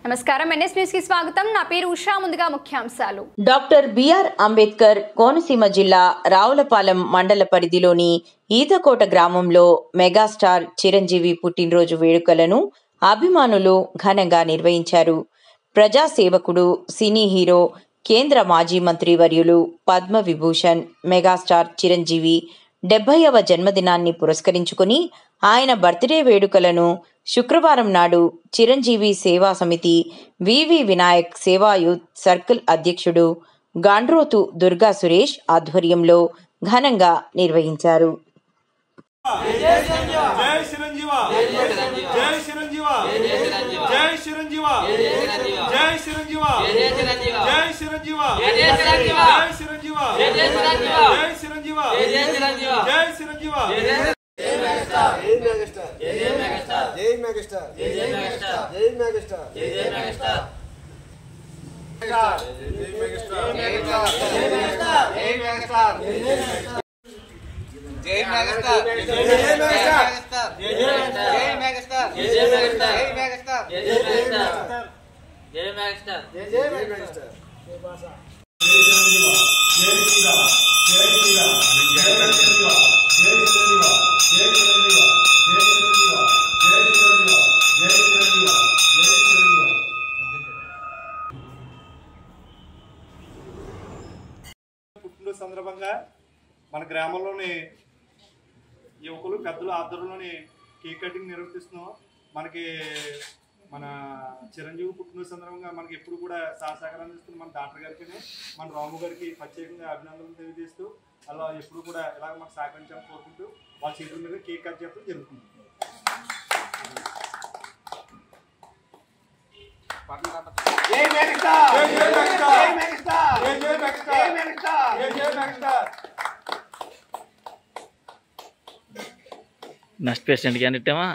నమస్కారం NS news కి స్వాగతం నా పేరు ఉషా ముందుగా ముఖ్యాంశాలు డాక్టర్ బిఆర్ అంబేద్కర్ కోనసీమ జిల్లా రావులపాలెం మండల పరిధిలోని ఈతకోట గ్రామంలో మెగాస్టార్ చిరంజీవి పుట్టినరోజు వేడుకలను అభిమానులు ఘనంగా నిర్వహించారు. ప్రజాసేవకుడు, సినీ హీరో, కేంద్ర మాజీ మంత్రి వర్యులు పద్మ విభూషణ్ మెగాస్టార్ చిరంజీవి 70వ జన్మదినాన్ని పురస్కరించుకుని ఆయన బర్త్డే వేడుకలను శుక్రవారం నాడు చిరంజీవి సేవా సమితి వివి వినాయక్ సేవా యూత్ సర్కిల్ అధ్యక్షుడు గాండ్రోతు దుర్గా సురేష్ ఆధ్వర్యంలో ఘనంగా నిర్వహించారు. పుట్టినరోజు సందర్భంగా మన గ్రామంలోని యువకులు పెద్దలు ఆధ్వర్యంలోని కేక్ కటింగ్ నిర్వహిస్తున్నాం. మనకి మన చిరంజీవి పుట్టినరోజు సందర్భంగా మనకి ఎప్పుడు కూడా సహకారం ఇస్తున్న మన డాక్టర్ గారికి, మన రాము గారికి ప్రత్యేకంగా అభినందనలు తెలియజేస్తూ అలా ఎప్పుడు కూడా ఇలాగ మాకు సహకరించాలని కోరుకుంటూ వాళ్ళ చేతుల మీద కేక్ కట్ చేయడం జరుగుతుంది. నెక్స్ట్ పేషెంట్ క్యాండిడేట్ ఏమా